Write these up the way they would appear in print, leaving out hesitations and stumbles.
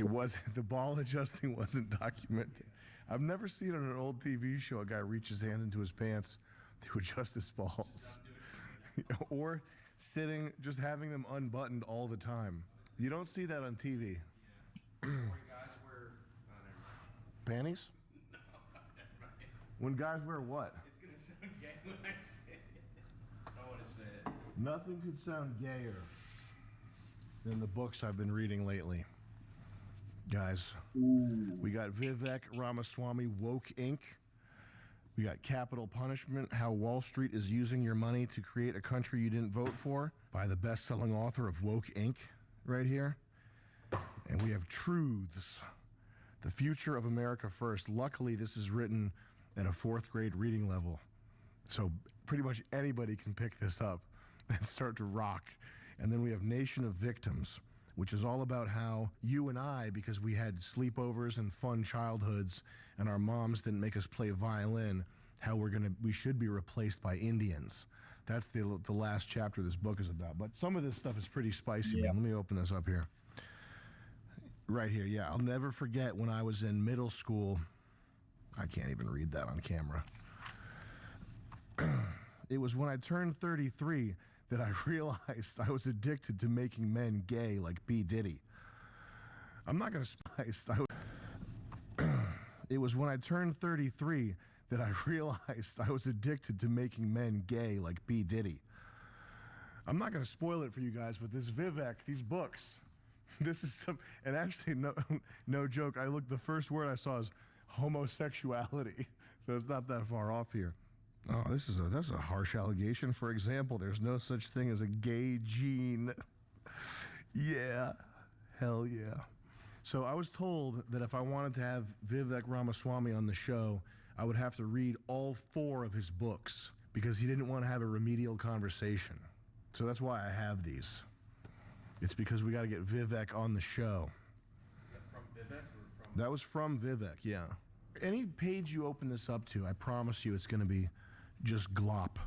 It wasn't, the ball adjusting wasn't documented. I've never seen on an old TV show a guy reach his hand into his pants to adjust his balls. Or sitting, just having them unbuttoned all the time. You don't see that on TV. Yeah. When guys wear panties? No, never mind. When guys wear what? It's gonna sound gay when I say it. I don't want to say it. Nothing could sound gayer than the books I've been reading lately. Guys, we got Vivek Ramaswamy, Woke Inc. We got Capital Punishment, How Wall Street is Using Your Money to Create a Country You Didn't Vote For, by the best-selling author of Woke Inc. right here. And we have Truths, The Future of America First. Luckily, this is written at a 4th grade reading level. So pretty much anybody can pick this up and start to rock. And then we have Nation of Victims, which is all about how you and I, because we had sleepovers and fun childhoods and our moms didn't make us play violin, how we should be replaced by Indians. That's the last chapter this book is about. But some of this stuff is pretty spicy, man. Let me open this up here. Right here, yeah. I'll never forget when I was in middle school. I can't even read that on camera. It was when I turned 33 that I realized I was addicted to making men gay like B. Diddy. I'm not going to spice. It was when I turned 33 that I realized I was addicted to making men gay like B. Diddy. I'm not going to spoil it for you guys, but this Vivek, these books, this is some, and actually, no joke, the first word I saw is homosexuality, so it's not that far off here. Oh, that's a harsh allegation. For example, there's no such thing as a gay gene. Yeah, hell yeah. So I was told that if I wanted to have Vivek Ramaswamy on the show, I would have to read all 4 of his books because he didn't want to have a remedial conversation. So that's why I have these. It's because we got to get Vivek on the show. Is that from Vivek or from? That was from Vivek, yeah. Any page you open this up to, I promise you it's going to be just glop.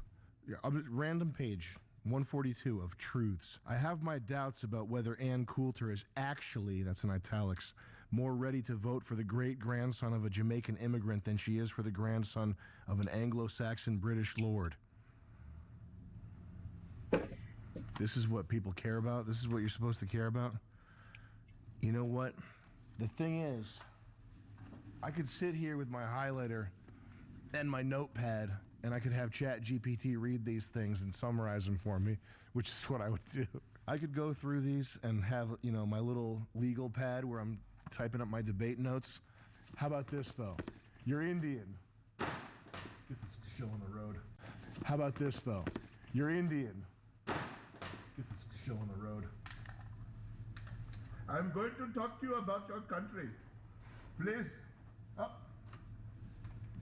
Yeah, random page, 142 of Truths. I have my doubts about whether Ann Coulter is actually, that's in italics, more ready to vote for the great-grandson of a Jamaican immigrant than she is for the grandson of an Anglo-Saxon British lord. This is what people care about? This is what you're supposed to care about? You know what? The thing is, I could sit here with my highlighter and my notepad, and I could have ChatGPT read these things and summarize them for me, which is what I would do. I could go through these and have, my little legal pad where I'm typing up my debate notes. How about this, though? You're Indian. Let's get this show on the road. How about this, though? You're Indian. Let's get this show on the road. I'm going to talk to you about your country. Please. Up.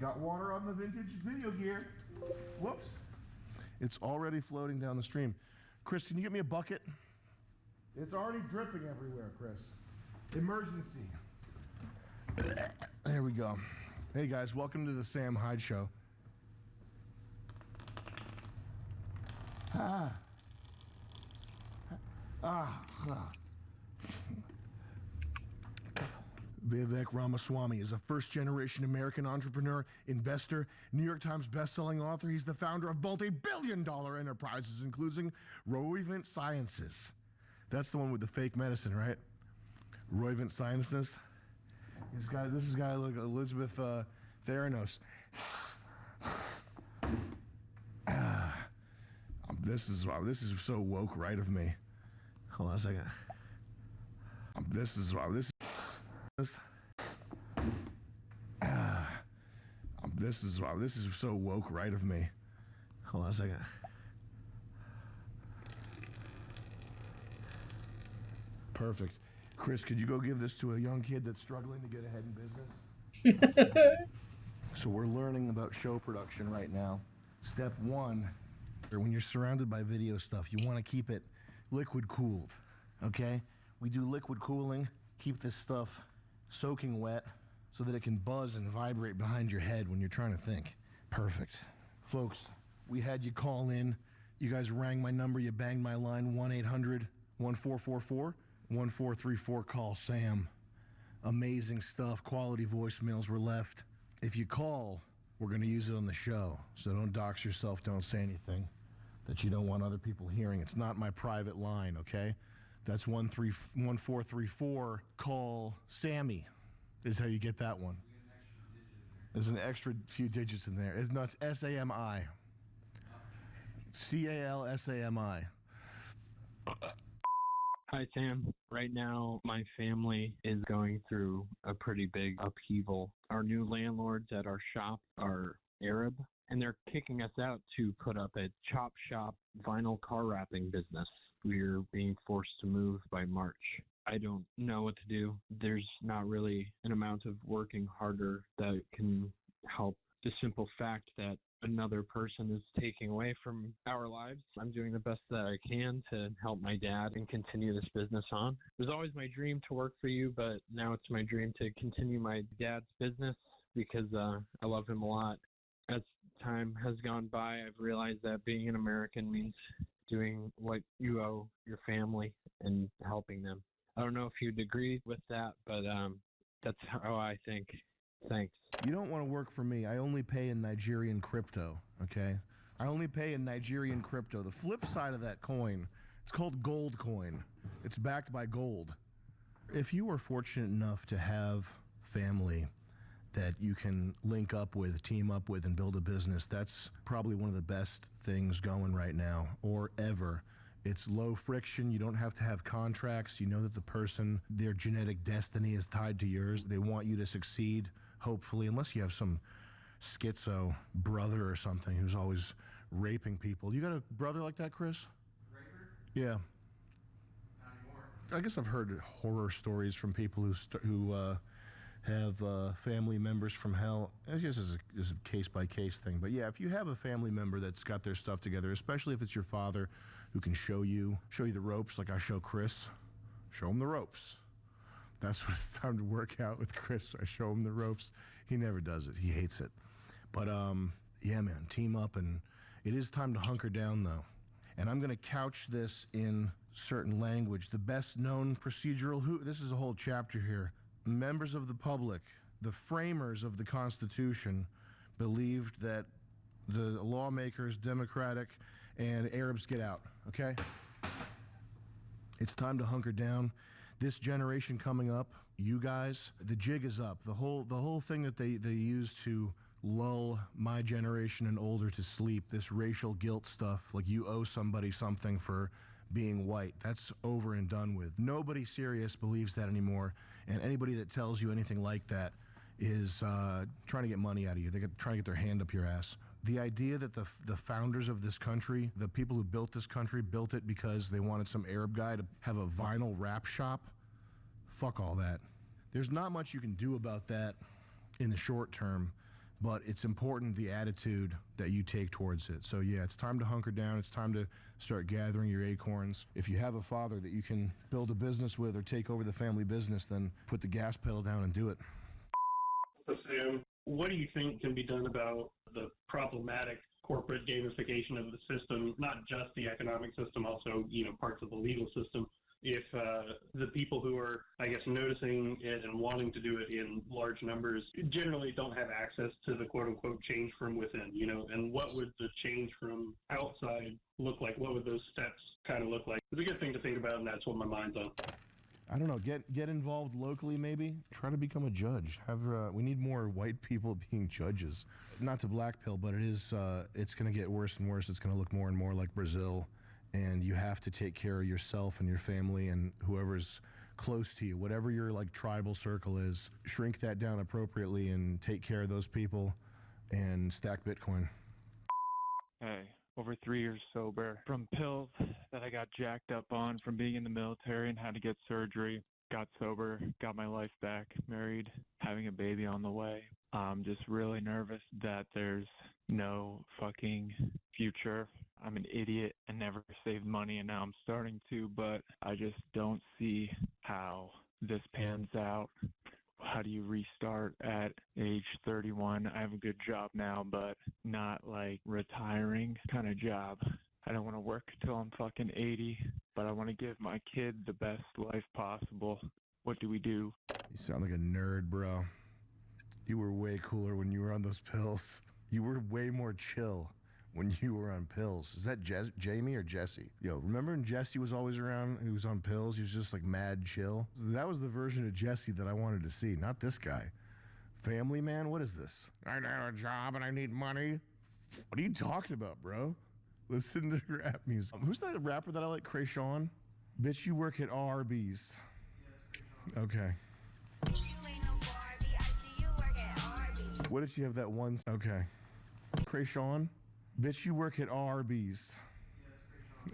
Got water on the vintage video gear. Whoops. It's already floating down the stream. Chris, can you get me a bucket? It's already dripping everywhere, Chris. Emergency. There we go. Hey guys, welcome to the Sam Hyde Show. Vivek Ramaswamy is a first-generation American entrepreneur, investor, New York Times best-selling author. He's the founder of multi-billion-dollar enterprises, including Roivant Sciences. That's the one with the fake medicine, right? Roivant Sciences. This is a guy like Elizabeth Theranos. This is so woke right of me. Hold on a second. This is so woke right of me. Hold on a second. Perfect. Chris, could you go give this to a young kid that's struggling to get ahead in business? So we're learning about show production right now. Step 1, when you're surrounded by video stuff, you want to keep it liquid cooled, okay? We do liquid cooling, keep this stuff soaking wet so that it can buzz and vibrate behind your head when you're trying to think. Perfect. Folks, we had you call in. You guys rang my number. You banged my line, 1-800-1444-1434. Call Sam. amazing stuff. Quality voicemails were left. If you call, we're going to use it on the show. So don't dox yourself. Don't say anything that you don't want other people hearing. It's not my private line, okay? That's 1434. Call Sammy is how you get that one. There's an extra few digits in there. It's S-A-M-I. C-A-L-S-A-M-I. Hi, Sam. Right now, my family is going through a pretty big upheaval. Our new landlords at our shop are Arab, and they're kicking us out to put up a chop shop vinyl car wrapping business. We're being forced to move by March. I don't know what to do. There's not really an amount of working harder that can help the simple fact that another person is taking away from our lives. I'm doing the best that I can to help my dad and continue this business on. It was always my dream to work for you, but now it's my dream to continue my dad's business because I love him a lot. As time has gone by, I've realized that being an American means doing what you owe your family and helping them. I don't know if you'd agree with that, but that's how I think. Thanks. You don't want to work for me. I only pay in Nigerian crypto, okay? I only pay in Nigerian crypto. The flip side of that coin, it's called gold coin. It's backed by gold. If you are fortunate enough to have family that you can link up with, team up with, and build a business, that's probably one of the best things going right now, or ever. It's low friction. You don't have to have contracts. You know that the person, their genetic destiny is tied to yours. They want you to succeed, hopefully, unless you have some schizo brother or something who's always raping people. You got a brother like that, Chris? Raper? Yeah. Not anymore. I guess I've heard horror stories from people who have family members from hell. It's just a case-by-case thing. But yeah, if you have a family member that's got their stuff together, especially if it's your father who can show you the ropes like I show Chris, show him the ropes. That's when it's time to work out with Chris. I show him the ropes. He never does it. He hates it. But yeah, man, team up. And it is time to hunker down, though. And I'm going to couch this in certain language. The best known procedural, this is a whole chapter here. Members of the public, the framers of the Constitution, believed that the lawmakers, Democratic and Arabs, get out, okay? It's time to hunker down. This generation coming up, you guys, the jig is up. The whole thing that they use to lull my generation and older to sleep, this racial guilt stuff, like you owe somebody something for being white, that's over and done with. Nobody serious believes that anymore, and anybody that tells you anything like that is trying to get money out of you. They're trying to get their hand up your ass. The idea that the founders of this country, the people who built this country, built it because they wanted some Arab guy to have a vinyl wrap shop, fuck all that. There's not much you can do about that in the short term, but it's important the attitude that you take towards it. So yeah, it's time to hunker down. It's time to start gathering your acorns. If you have a father that you can build a business with or take over the family business, then put the gas pedal down and do it. Sam, what do you think can be done about the problematic corporate gamification of the system, not just the economic system, also, parts of the legal system? If the people who are, I guess, noticing it and wanting to do it in large numbers generally don't have access to the quote-unquote change from within, and what would the change from outside look like? What would those steps kind of look like? It's a good thing to think about, and that's what my mind's on. I don't know. Get involved locally, maybe. Try to become a judge. We need more white people being judges. Not to blackpill, but it's going to get worse and worse. It's going to look more and more like Brazil. And you have to take care of yourself and your family and whoever's close to you, whatever your tribal circle is. Shrink that down appropriately and take care of those people and stack Bitcoin. Hey, over 3 years sober from pills that I got jacked up on from being in the military and had to get surgery. Got sober, got my life back, married, having a baby on the way. I'm just really nervous that there's no fucking future. I'm an idiot and never saved money, and now I'm starting to, but I just don't see how this pans out. How do you restart at age 31? I have a good job now, but not like retiring kind of job. I don't want to work till I'm fucking 80, but I want to give my kid the best life possible. What do we do? You sound like a nerd, bro. You were way cooler when you were on those pills. You were way more chill when you were on pills. Is that Jamie or Jesse? Yo, remember when Jesse was always around? He was on pills. He was just like mad chill. That was the version of Jesse that I wanted to see, not this guy. Family man, what is this? I have a job and I need money. What are you talking about, bro? Listen to rap music. Who's that rapper that I like? Krayshawn? Bitch, you work at Arby's. Okay. What did she have that one? Okay. Krayshawn? Bitch, you work at Arby's.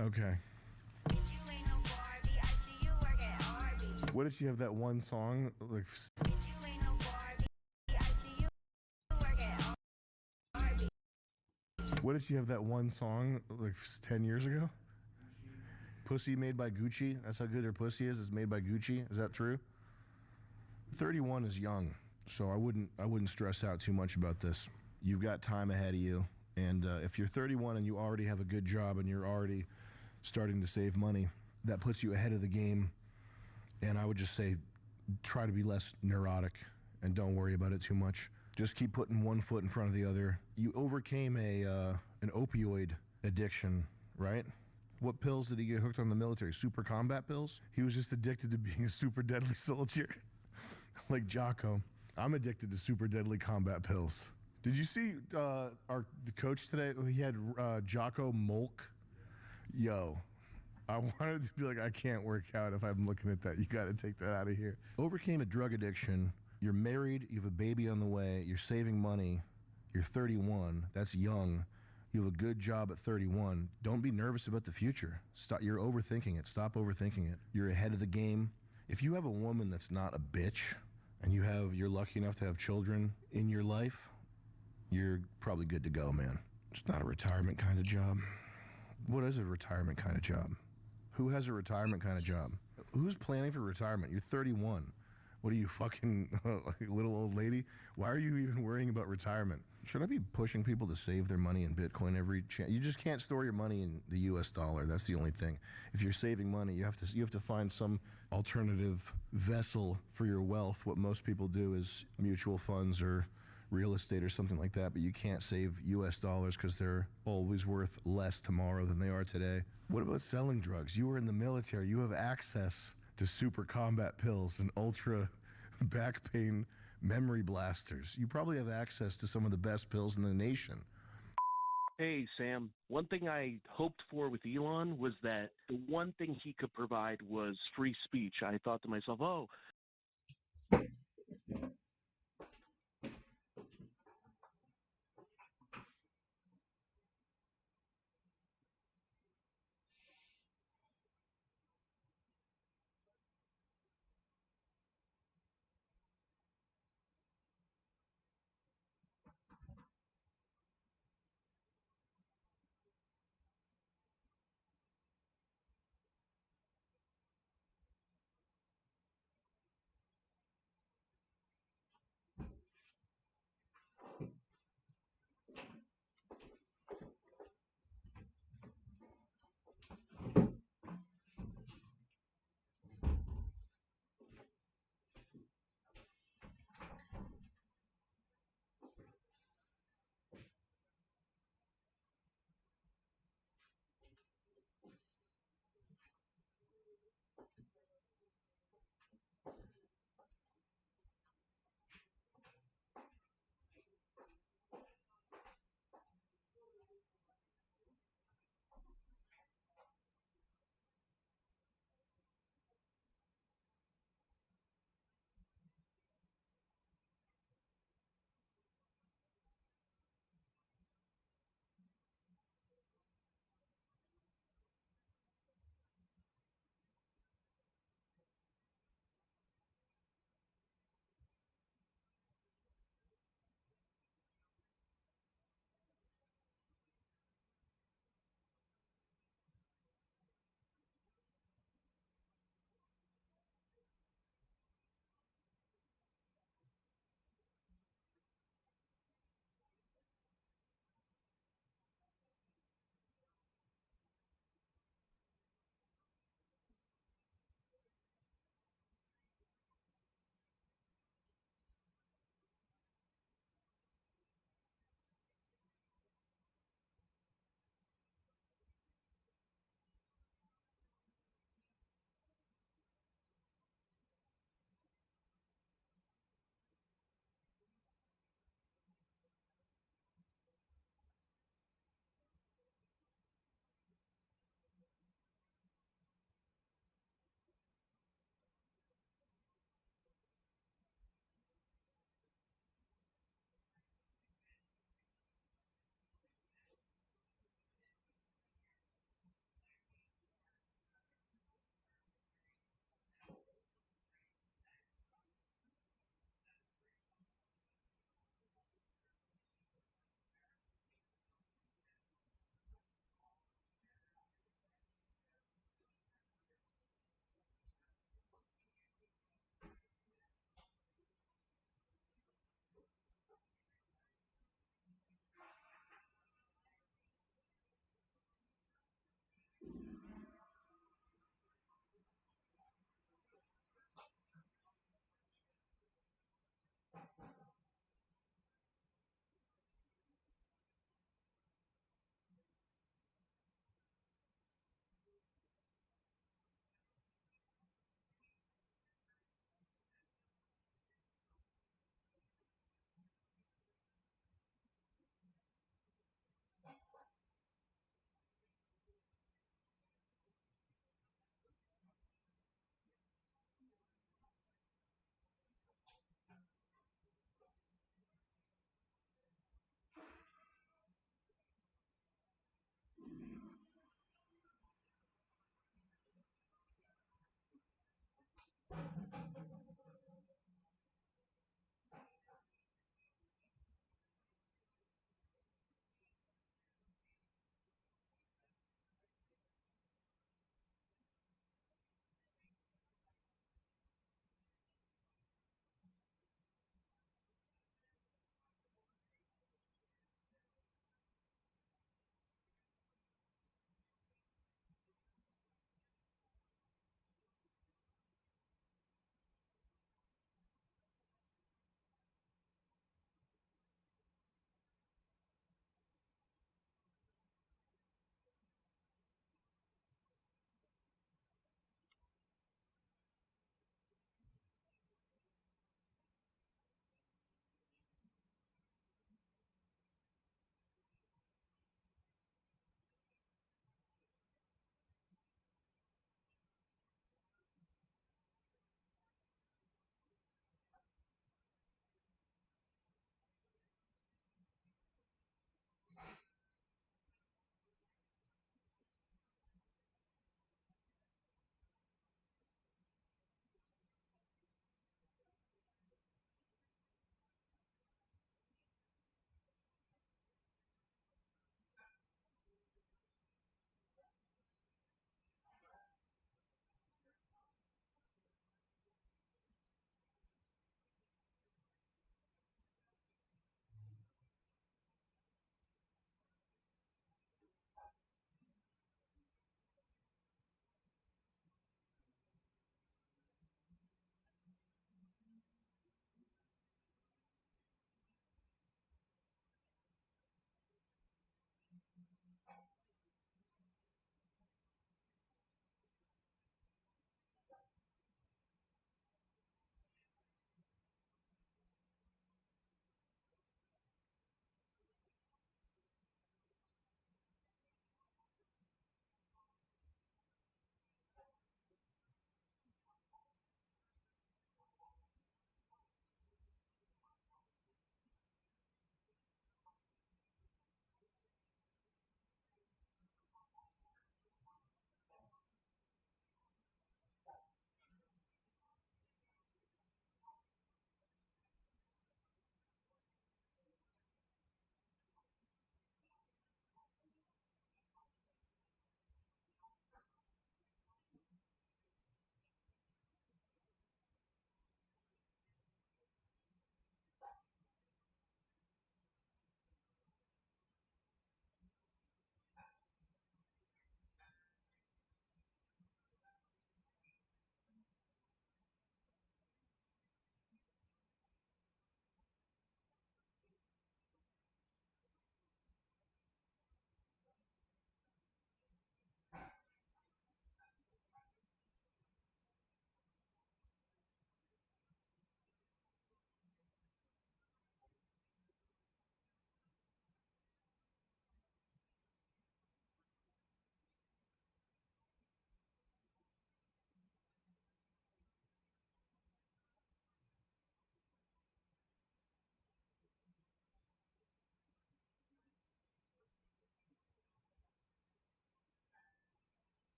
Okay. What did she have that one song? Like. What did she have that one song like 10 years ago? Pussy made by Gucci. That's how good her pussy is. It's made by Gucci. Is that true? 31 is young, so I wouldn't stress out too much about this. You've got time ahead of you, and if you're 31 and you already have a good job and you're already starting to save money, that puts you ahead of the game. And I would just say, try to be less neurotic and don't worry about it too much. Just keep putting one foot in front of the other. You overcame an opioid addiction, right? What pills did he get hooked on in the military? Super combat pills? He was just addicted to being a super deadly soldier. Like Jocko. I'm addicted to super deadly combat pills. Did you see the coach today? He had Jocko Molk. Yo, I wanted to be like, I can't work out if I'm looking at that. You got to take that out of here. Overcame a drug addiction. You're married. You have a baby on the way. You're saving money. You're 31. That's young. You have a good job at 31. Don't be nervous about the future. Stop. You're overthinking it. Stop overthinking it. You're ahead of the game. If you have a woman that's not a bitch and you're lucky enough to have children in your life, you're probably good to go, man. It's not a retirement kind of job. What is a retirement kind of job? Who has a retirement kind of job? Who's planning for retirement? You're 31. What are you, fucking little old lady? Why are you even worrying about retirement? Should I be pushing people to save their money in Bitcoin every chance? You just can't store your money in the U.S. dollar. That's the only thing. If you're saving money, you have to find some alternative vessel for your wealth. What most people do is mutual funds or real estate or something like that, but you can't save U.S. dollars because they're always worth less tomorrow than they are today. What about selling drugs? You were in the military. You have access to super combat pills and ultra back pain memory blasters. You probably have access to some of the best pills in the nation. Hey, Sam. One thing I hoped for with Elon was that the one thing he could provide was free speech. I thought to myself, oh,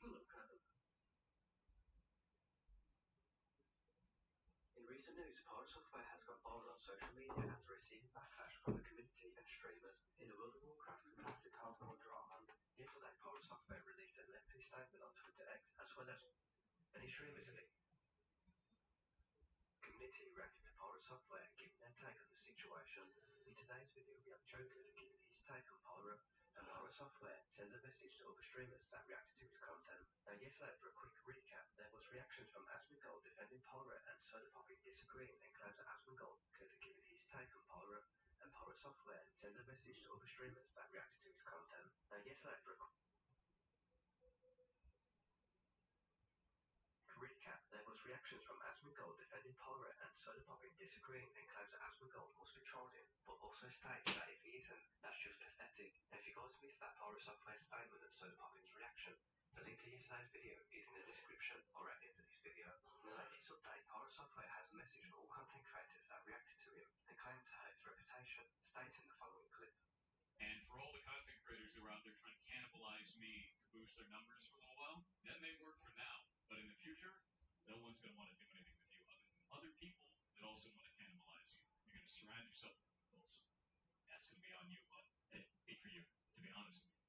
In recent news, Power Software has gone viral on social media after receiving backlash from the community and streamers in the World of Warcraft classic hardcore drama. Yesterday, Power Software released a lengthy statement on Twitter X, as well as many streamers in the community reacted to Power Software, giving their take on the situation. In today's video, we have Joker giving his take on Power, and Power Software sends a message to other streamers that reacted to his content. Now, yesterday, for a quick recap, there was reactions from Asmongold defending Power and Soda Poppy disagreeing and claims that Asmongold could have given his take on Power, and Power Software sends a message to other streamers that reacted to his content. Now, yesterday, for a recap, there was reactions from Asmongold defending Power and Soda Poppy disagreeing and claims that Asmongold must be trolling, but also states that if he isn't, that's just pathetic. Now, if you guys missed that Power Software statement and Soda Poppy's reaction, the link to yesterday's video is in the description or at the end of this video. In the latest update, Power Software has a message for all content creators that reacted to him and claimed to hurt his reputation, stating the following clip. And for all the content creators who are out there trying to cannibalize me to boost their numbers for a little while, that may work for now. But in the future, no one's going to want to do anything with you other than other people that also want to cannibalize you. You're going to surround yourself with criminals. That's going to be on you, bud. Hey, hate for you, to be honest with you.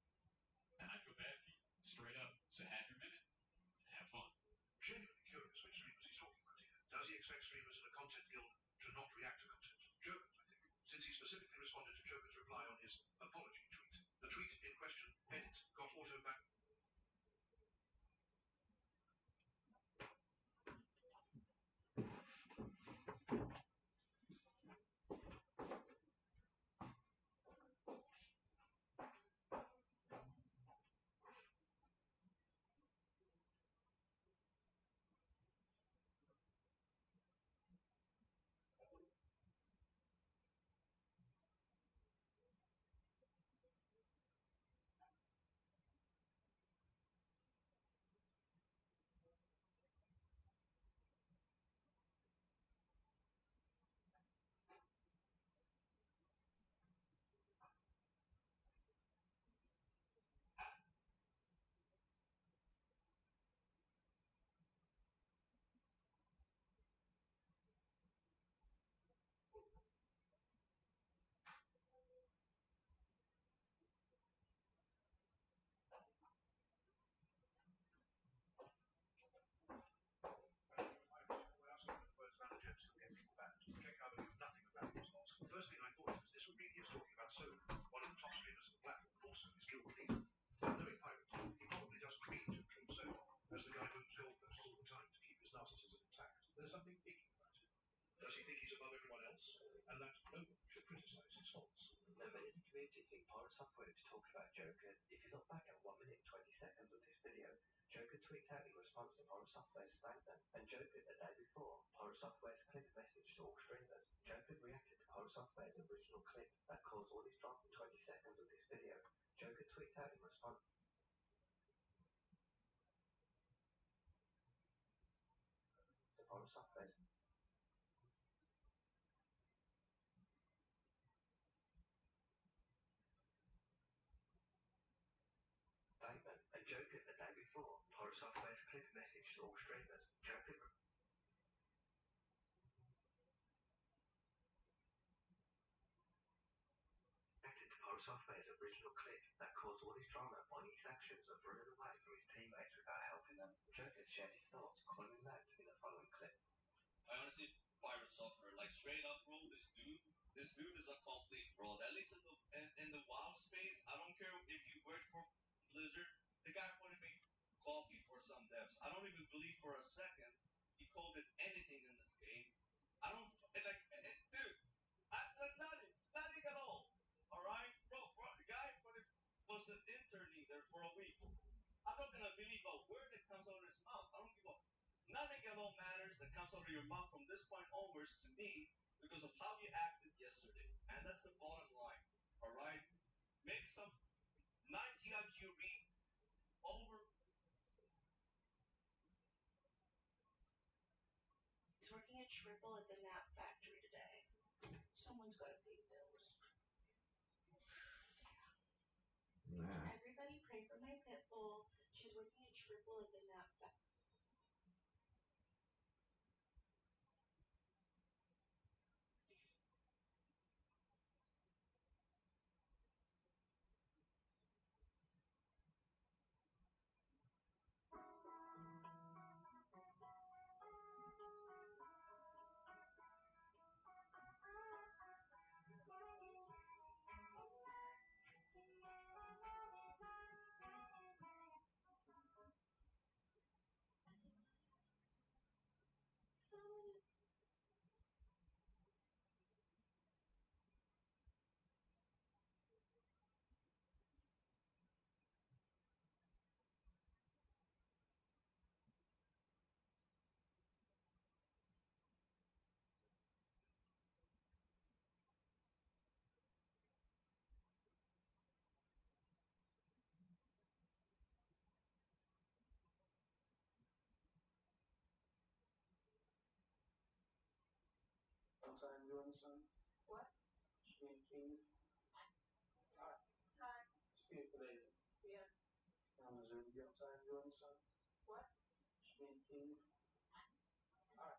And I feel bad for you. Straight up. So have your minute and have fun. Genuinely curious which streamers he's talking about here. Does he expect streamers in a content guild to not react to content? Joker's, I think, since he specifically responded to Joker's reply on his apology tweet. The tweet in question, edit, got auto-back. The first thing I thought was this would mean he was talking about Soda, one of the top streamers of the platform, and also his guild leader. But knowing Pirate, he probably doesn't mean to include Soda, as the guy moves goalposts all the time to keep his narcissism intact. There's something icky about him. Does he think he's above everyone else, and that no one should criticize his faults? Now, many in the community think Power Software is talking about Joker. If you look back at 1 minute 20 seconds of this video, Joker tweeted out in response to Power Software's statement, and Joker the day before, Power Software's clip message to all streamers. Joker reacted to Power Software's original clip that caused all this drama in 20 seconds of this video. Joker tweeted out in response to Power Software's statement, and Joker the day before, Power Software's clip message to all streamers. Joker reacted to Power Software's original clip that caused all this drama by his actions of running away from his teammates without helping them. Joker shared his thoughts, calling him out in the following clip. I honestly Pirate Software, like straight up, bro, this dude is a complete fraud. At least in the WoW space, I don't care if you work for Blizzard. The guy wanted to make coffee for some devs. I don't even believe for a second he coded anything in this game. I don't dude. Nothing at all. All right, bro. The guy was an intern there for a week. I'm not gonna believe a word that comes out of his mouth. I don't give a nothing at all matters that comes out of your mouth from this point onwards to me because of how you acted yesterday, and that's the bottom line. All right, make some 90 IQ read over. He's working a triple at the nap factory today. Someone's got to pay bills. Everybody pray for my pit bull. She's working a triple at the nap factory. Outside enjoying the sun? What? Speaking. Hi. Hi. Speaking amazing. Yeah. Now, Missouri, you outside enjoying the sun? What? Speaking. Hi.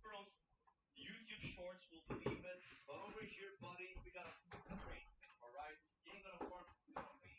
Girls, YouTube shorts will believe it, but over here, buddy, we got a train. All right, you ain't gonna farm for me.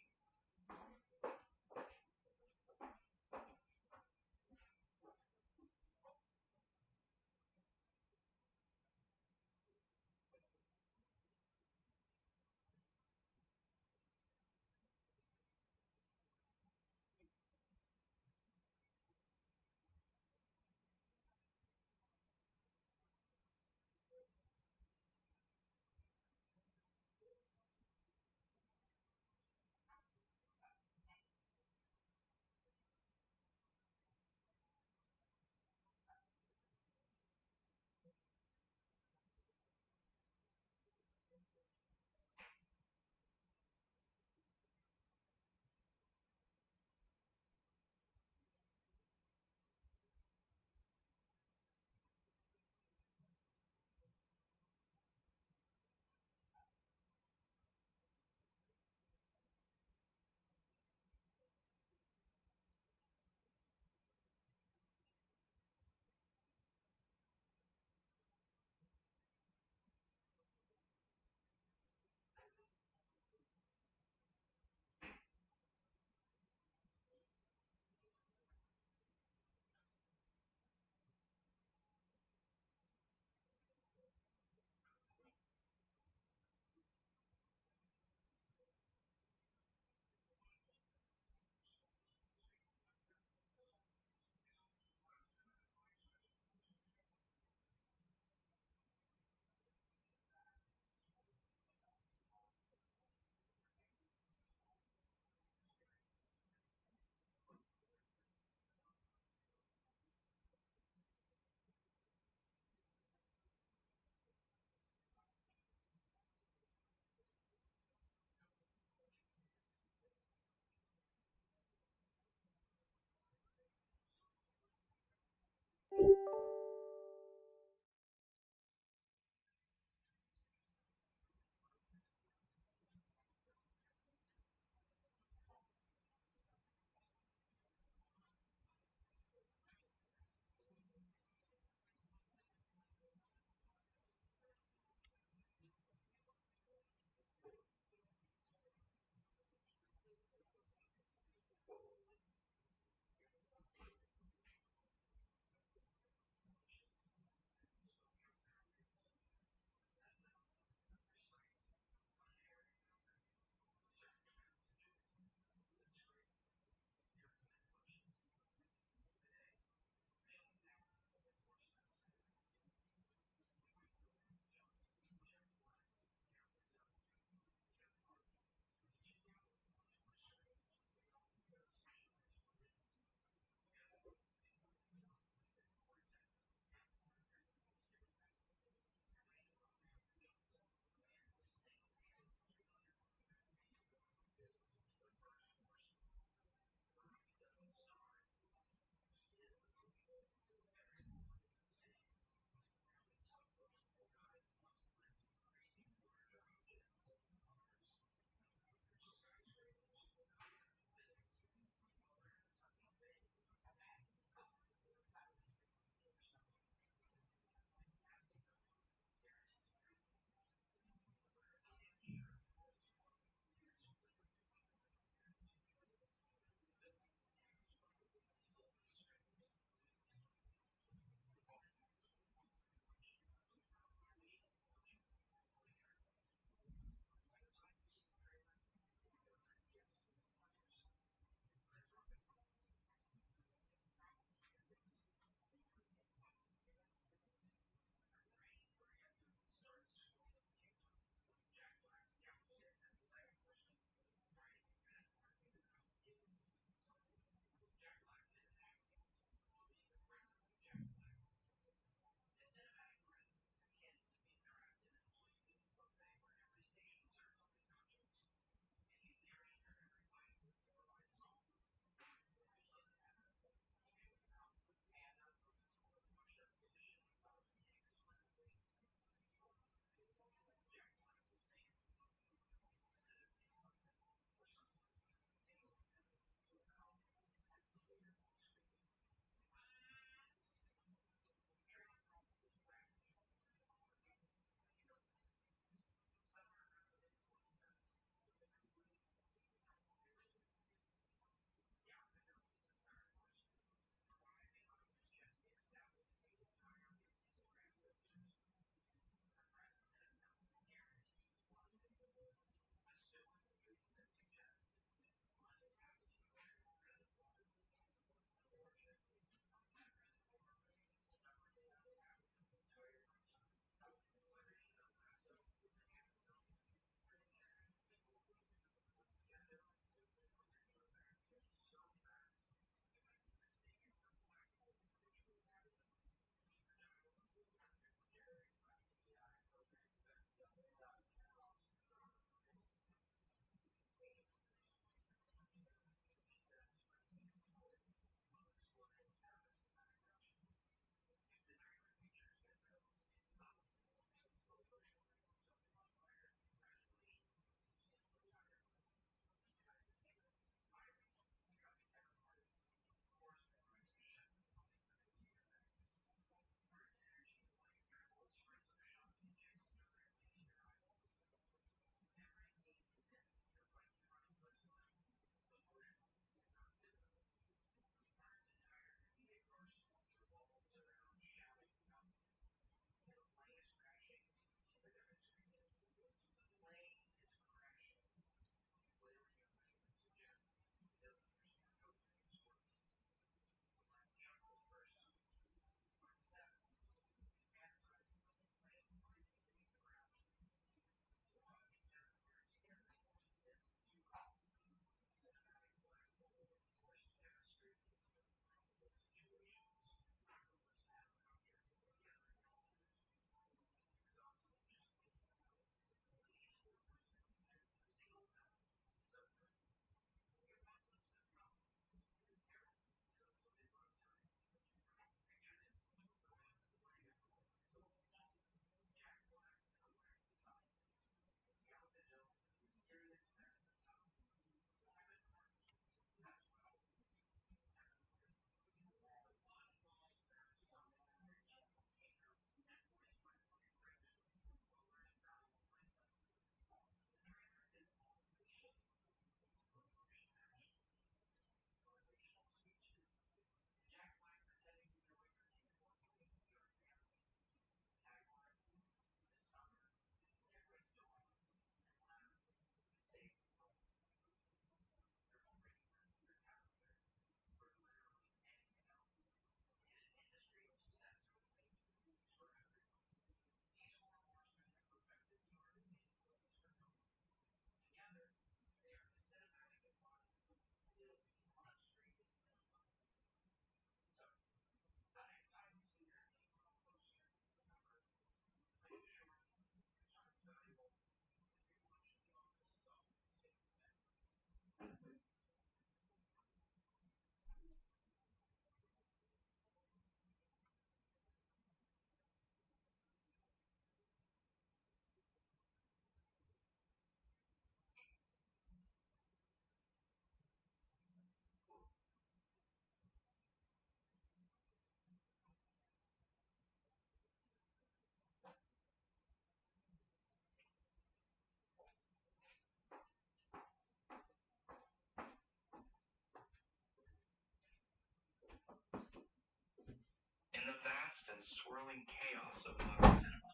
the swirling chaos of modern cinema,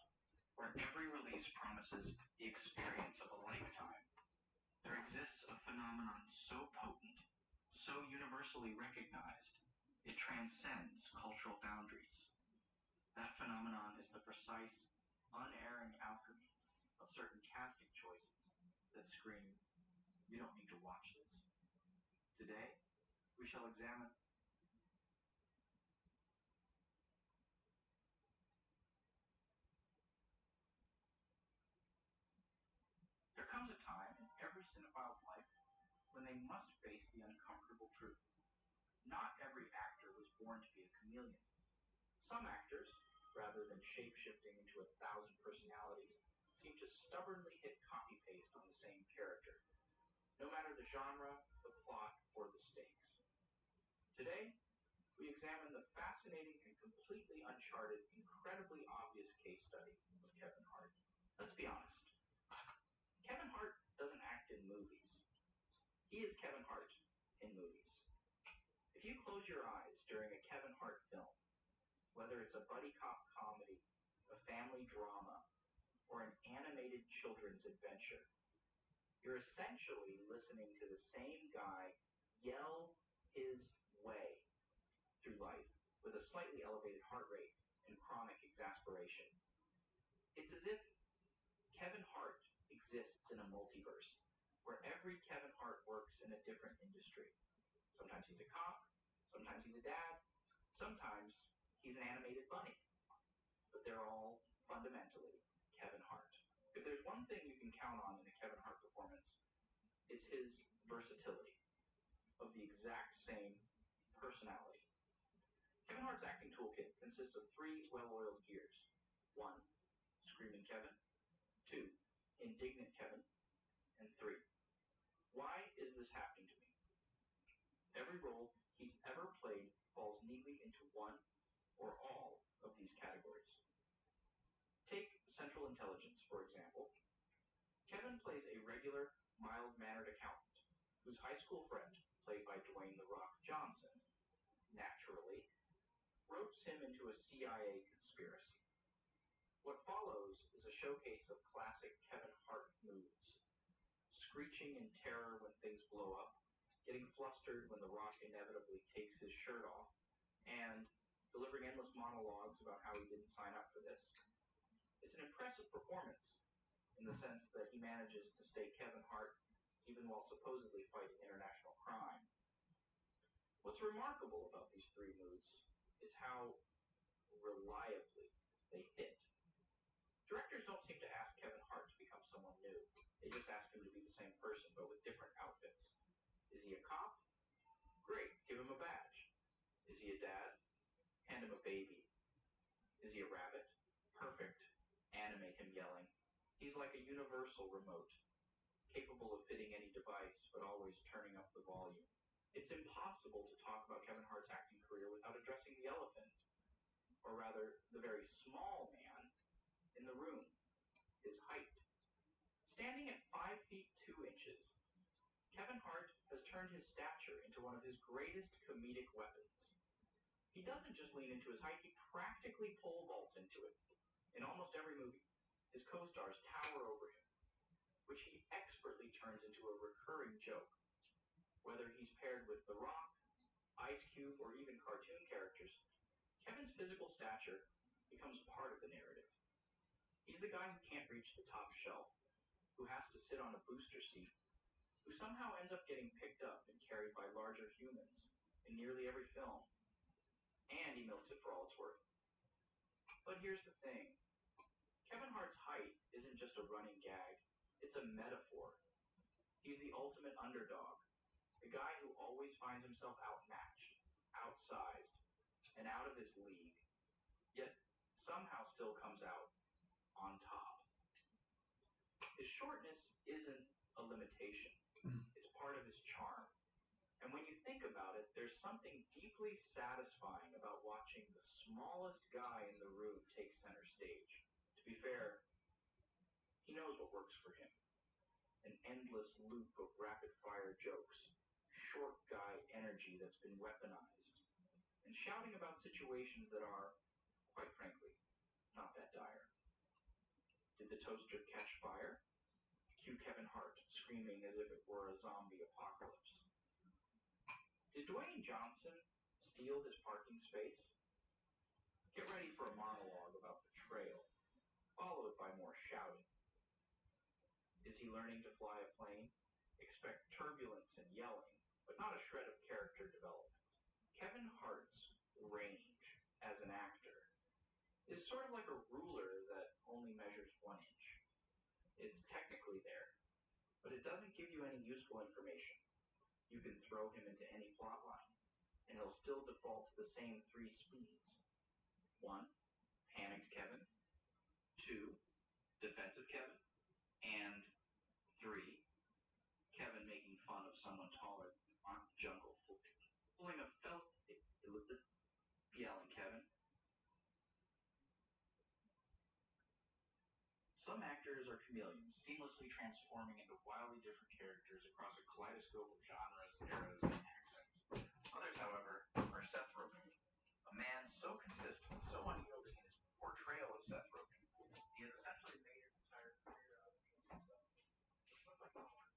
where every release promises the experience of a lifetime. There exists a phenomenon so potent, so universally recognized, it transcends cultural boundaries. That phenomenon is the precise, unerring alchemy of certain casting choices that scream, "You don't need to watch this." Today, we shall examine. There comes a time in every cinephile's life when they must face the uncomfortable truth. Not every actor was born to be a chameleon. Some actors, rather than shape-shifting into 1,000 personalities, seem to stubbornly hit copy-paste on the same character, no matter the genre, the plot, or the stakes. Today, we examine the fascinating and completely uncharted, incredibly obvious case study of Kevin Hart. Let's be honest. Kevin Hart doesn't act in movies. He is Kevin Hart in movies. If you close your eyes during a Kevin Hart film, whether it's a buddy cop comedy, a family drama, or an animated children's adventure, you're essentially listening to the same guy yell his way through life with a slightly elevated heart rate and chronic exasperation. It's as if Kevin Hart exists in a multiverse where every Kevin Hart works in a different industry. Sometimes he's a cop, sometimes he's a dad, sometimes he's an animated bunny. But they're all fundamentally Kevin Hart. If there's one thing you can count on in a Kevin Hart performance, it's his versatility of the exact same personality. Kevin Hart's acting toolkit consists of 3 well-oiled gears. 1, screaming Kevin. 2, indignant Kevin. And 3, why is this happening to me? Every role he's ever played falls neatly into one or all of these categories. Take Central Intelligence, for example. Kevin plays a regular, mild-mannered accountant whose high school friend, played by Dwayne "The Rock" Johnson, naturally ropes him into a CIA conspiracy. What follows is a showcase of classic Kevin Hart moods. Screeching in terror when things blow up, getting flustered when The Rock inevitably takes his shirt off, and delivering endless monologues about how he didn't sign up for this. It's an impressive performance in the sense that he manages to stay Kevin Hart even while supposedly fighting international crime. What's remarkable about these 3 moods is how reliably they hit. Directors don't seem to ask Kevin Hart to become someone new. They just ask him to be the same person, but with different outfits. Is he a cop? Great, give him a badge. Is he a dad? Hand him a baby. Is he a rabbit? Perfect. Animate him yelling. He's like a universal remote, capable of fitting any device, but always turning up the volume. It's impossible to talk about Kevin Hart's acting career without addressing the elephant, or rather, the very small man in the room, his height. Standing at 5 feet 2 inches, Kevin Hart has turned his stature into one of his greatest comedic weapons. He doesn't just lean into his height, he practically pole vaults into it. In almost every movie, his co-stars tower over him, which he expertly turns into a recurring joke. Whether he's paired with The Rock, Ice Cube, or even cartoon characters, Kevin's physical stature becomes part of the narrative. He's the guy who can't reach the top shelf, who has to sit on a booster seat, who somehow ends up getting picked up and carried by larger humans in nearly every film. And he milks it for all it's worth. But here's the thing. Kevin Hart's height isn't just a running gag. It's a metaphor. He's the ultimate underdog, the guy who always finds himself outmatched, outsized, and out of his league, yet somehow still comes out on top. His shortness isn't a limitation. It's part of his charm. And when you think about it, there's something deeply satisfying about watching the smallest guy in the room take center stage. To be fair, he knows what works for him. An endless loop of rapid-fire jokes, short guy energy that's been weaponized, and shouting about situations that are, Quite frankly, not that dire. Did the toaster catch fire? Cue Kevin Hart, screaming as if it were a zombie apocalypse. Did Dwayne Johnson steal his parking space? Get ready for a monologue about betrayal, followed by more shouting. Is he learning to fly a plane? Expect turbulence and yelling, but not a shred of character development. Kevin Hart's range as an actor is sort of like a ruler that only measures 1 inch. It's technically there, but it doesn't give you any useful information. You can throw him into any plot line, and he'll still default to the same 3 speeds. 1, panicked Kevin. 2, defensive Kevin. And 3, Kevin making fun of someone taller than on jungle foot. Pulling a felt, yelling Kevin. Some actors are chameleons, seamlessly transforming into wildly different characters across a kaleidoscope of genres, eras, and accents. Others, however, are Seth Rogen, a man so consistent, so unyielding in his portrayal of Seth Rogen, he has essentially made his entire career out of being himself. Looks like a selection.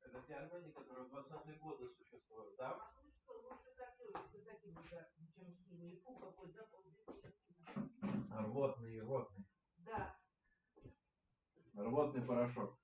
Это термины, которые в 20-е годы существуют, да? Рвотный и рвотный. Да. Рвотный порошок.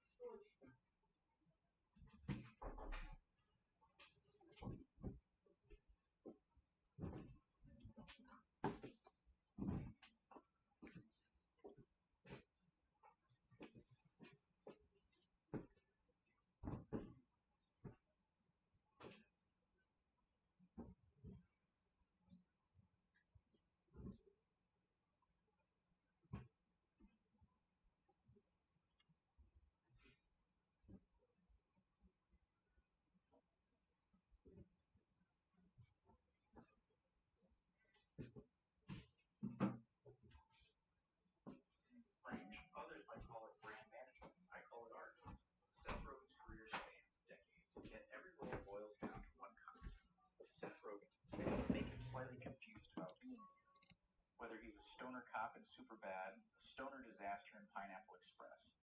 Range. Others might call it brand management. I call it art. Seth Rogen's career spans decades, yet every role boils down to one constant. Seth Rogen. Make him slightly confused about being. Whether he's a stoner cop in Superbad, a stoner disaster in Pineapple Express,